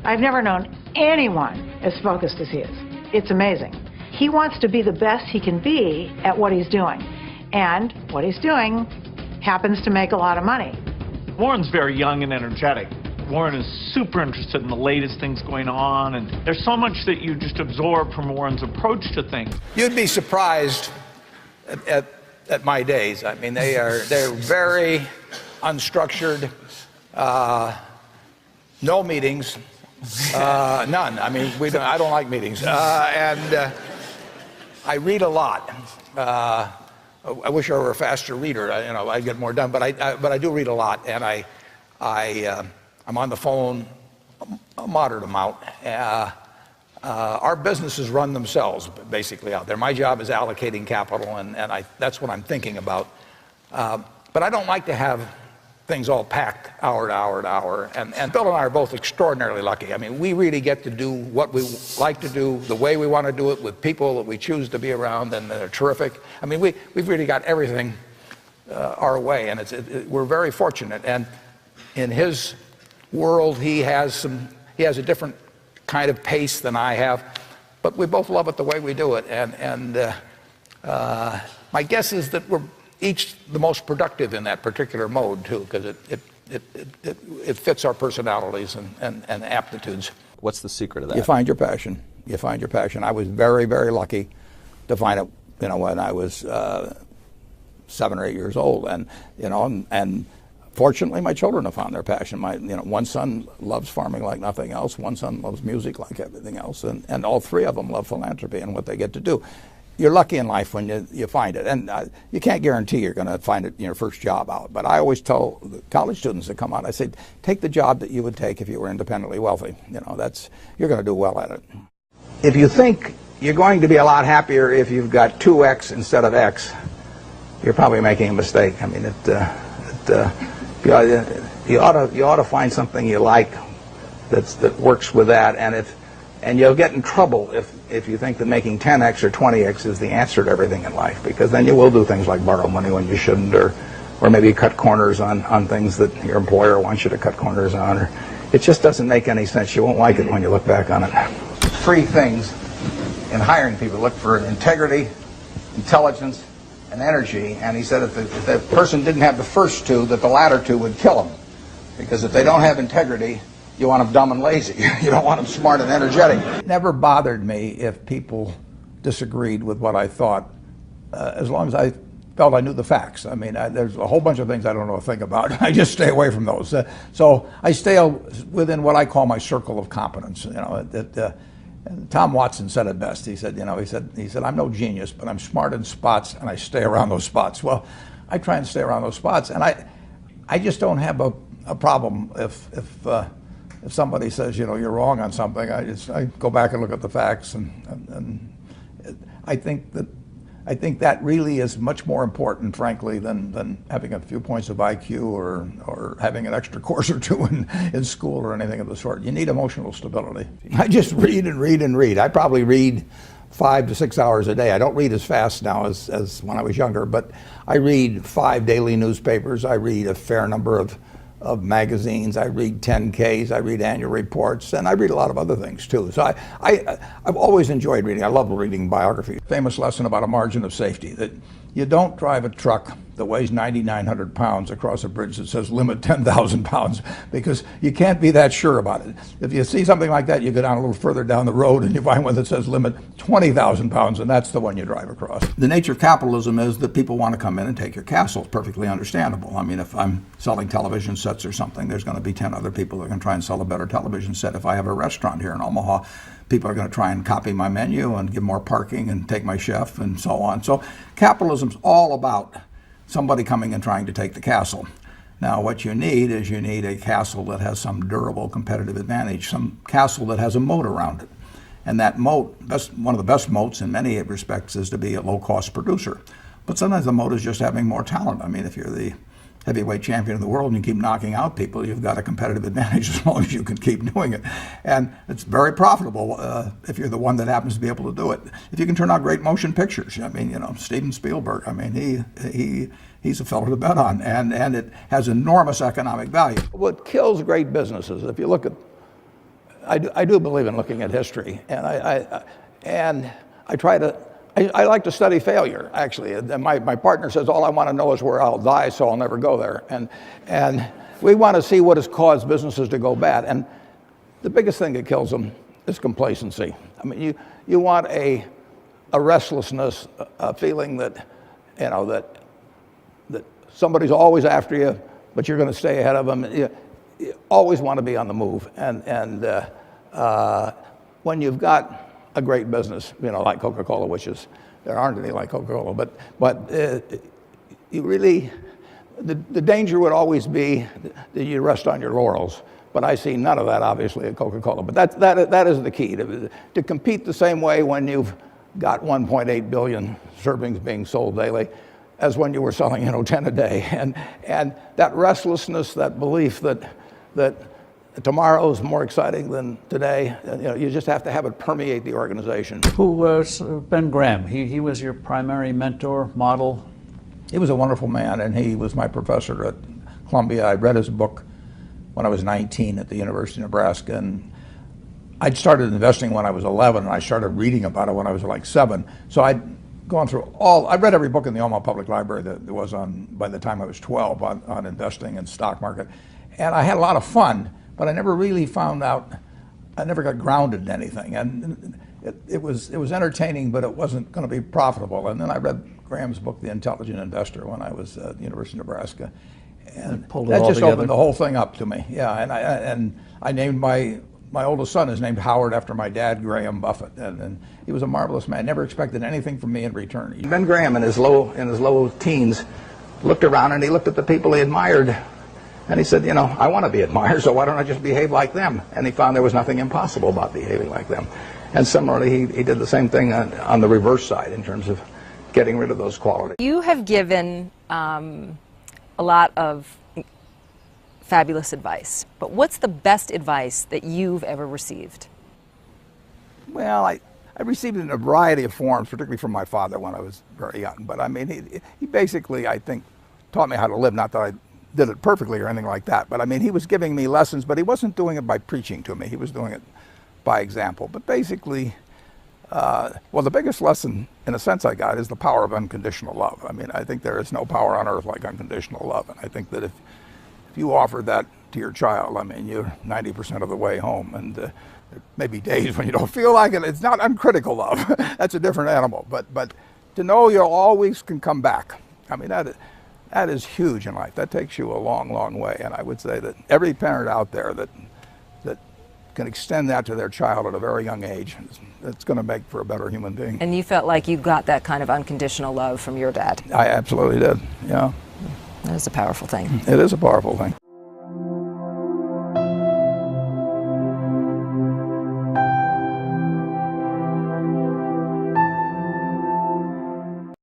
I've never known anyone as focused as he is. It's amazing. He wants to be the best he can be at what he's doing. And what he's doing happens to make a lot of money. Warren's very young and energetic. Warren is super interested in the latest things going on, and there's so much that you just absorb from Warren's approach to things. You'd be surprised at my days. I mean, they're very unstructured, no meetings, none. I mean, I don't like meetings, and I read a lot. I wish I were a faster reader. I'd get more done. But I do read a lot, and I'm on the phone a moderate amount. Our businesses run themselves basically out there. My job is allocating capital, and that's what I'm thinking about. But I don't like to have things all packed hour to hour to hour. And Bill and I are both extraordinarily lucky. I mean, we really get to do what we like to do, the way we want to do it, with people that we choose to be around, and they're terrific. I mean, we've really got everything our way, and we're very fortunate. And in his world, he has a different kind of pace than I have, but we both love it the way we do it. And my guess is that we're each the most productive in that particular mode too, because it fits our personalities and aptitudes. What's the secret of that? You find your passion. You find your passion. I was very, very lucky to find it, when I was 7 or 8 years old, and fortunately, my children have found their passion. One son loves farming like nothing else. One son loves music like everything else, and all three of them love philanthropy and what they get to do. You're lucky in life when you find it, and you can't guarantee you're going to find it in your first job out. But I always tell the college students that come out, I say, take the job that you would take if you were independently wealthy. You're going to do well at it. If you think you're going to be a lot happier if you've got 2x instead of x, you're probably making a mistake. I mean, you ought to find something you like that works with that, and you'll get in trouble if you think that making 10x or 20x is the answer to everything in life, because then you will do things like borrow money when you shouldn't, or maybe cut corners on things that your employer wants you to cut corners on. Or it just doesn't make any sense. You won't like it when you look back on it. 3 things in hiring people: look for integrity, intelligence, and energy. And he said if the person didn't have the first 2, that the latter 2 would kill them, because if they don't have integrity, you want them dumb and lazy. You don't want them smart and energetic. It never bothered me if people disagreed with what I thought, as long as I felt I knew the facts. I mean, there's a whole bunch of things I don't know a thing about. I just stay away from those. So I stay within what I call my circle of competence. Tom Watson said it best. He said, I'm no genius, but I'm smart in spots, and I stay around those spots. Well, I try and stay around those spots, and I just don't have a problem if somebody says, you're wrong on something. I go back and look at the facts, and I think that really is much more important, frankly, than having a few points of IQ or having an extra course or 2 in school or anything of the sort. You need emotional stability. I just read and read and read. I probably read 5 to 6 hours a day. I don't read as fast now as when I was younger, but I read 5 daily newspapers. I read a fair number of magazines. I read 10Ks, I read annual reports, and I read a lot of other things too. So I've always enjoyed reading. I love reading biography. Famous lesson about a margin of safety, that you don't drive a truck that weighs 9,900 pounds across a bridge that says limit 10,000 pounds, because you can't be that sure about it. If you see something like that, you go down a little further down the road and you find one that says limit 20,000 pounds, and that's the one you drive across. The nature of capitalism is that people want to come in and take your castle. It's perfectly understandable. I mean, if I'm selling television sets or something, there's going to be 10 other people that are going to try and sell a better television set. If I have a restaurant here in Omaha, people are going to try and copy my menu and give more parking and take my chef and so on. So capitalism's all about somebody coming and trying to take the castle. Now, what you need is a castle that has some durable competitive advantage, some castle that has a moat around it. And that moat, one of the best moats in many respects, is to be a low-cost producer. But sometimes the moat is just having more talent. I mean, if you're the heavyweight champion of the world and you keep knocking out people, you've got a competitive advantage as long as you can keep doing it. And it's very profitable if you're the one that happens to be able to do it. If you can turn out great motion pictures, I mean, Steven Spielberg, I mean, he's a fellow to bet on, and it has enormous economic value. What kills great businesses, if you look at I do believe in looking at history, and I try to. I like to study failure, actually. And my partner says, all I want to know is where I'll die, so I'll never go there. And we want to see what has caused businesses to go bad. And the biggest thing that kills them is complacency. I mean, you want a restlessness, a feeling that, you know, that somebody's always after you, but you're going to stay ahead of them. You always want to be on the move. And when you've got a great business, you know, like Coca-Cola, which is, there aren't any like Coca-Cola, but you really, the danger would always be that you rest on your laurels. But I see none of that, obviously, at Coca-Cola. But that is the key, to compete the same way when you've got 1.8 billion servings being sold daily as when you were selling, you know, 10 a day. And that restlessness, that belief that tomorrow is more exciting than today. You know, you just have to have it permeate the organization. Who was Ben Graham? He was your primary mentor, model? He was a wonderful man, and he was my professor at Columbia. I read his book when I was 19 at the University of Nebraska, and I'd started investing when I was 11, and I started reading about it when I was like 7. So I'd gone through I read every book in the Omaha Public Library that there was on, by the time I was 12, on investing and stock market. And I had a lot of fun, but I never really found out, I never got grounded in anything. And it was entertaining, but it wasn't going to be profitable. And then I read Graham's book, The Intelligent Investor, when I was at the University of Nebraska. And that just opened the whole thing up to me. Yeah, and I named my oldest son is named Howard after my dad, Graham Buffett, and he was a marvelous man. Never expected anything from me in return. Ben Graham, in his low teens, looked around and he looked at the people he admired, and he said, you know, I want to be admired, so why don't I just behave like them? And he found there was nothing impossible about behaving like them. And similarly, he did the same thing on the reverse side in terms of getting rid of those qualities. You have given a lot of fabulous advice, but what's the best advice that you've ever received? Well, I received it in a variety of forms, particularly from my father when I was very young. But I mean, he basically, I think, taught me how to live. Not that I did it perfectly or anything like that, but I mean, he was giving me lessons, but he wasn't doing it by preaching to me. He was doing it by example. But basically, well, the biggest lesson, in a sense, I got is the power of unconditional love. I mean, I think there is no power on earth like unconditional love, and I think that if you offer that to your child, I mean, you're 90% of the way home, and there may be days when you don't feel like it. It's not uncritical love. That's a different animal. But to know you always can come back, I mean, that is huge in life. That takes you a long, long way. And I would say that every parent out there that can extend that to their child at a very young age, it's going to make for a better human being. And you felt like you got that kind of unconditional love from your dad? I absolutely did, yeah. That is a powerful thing. It is a powerful thing.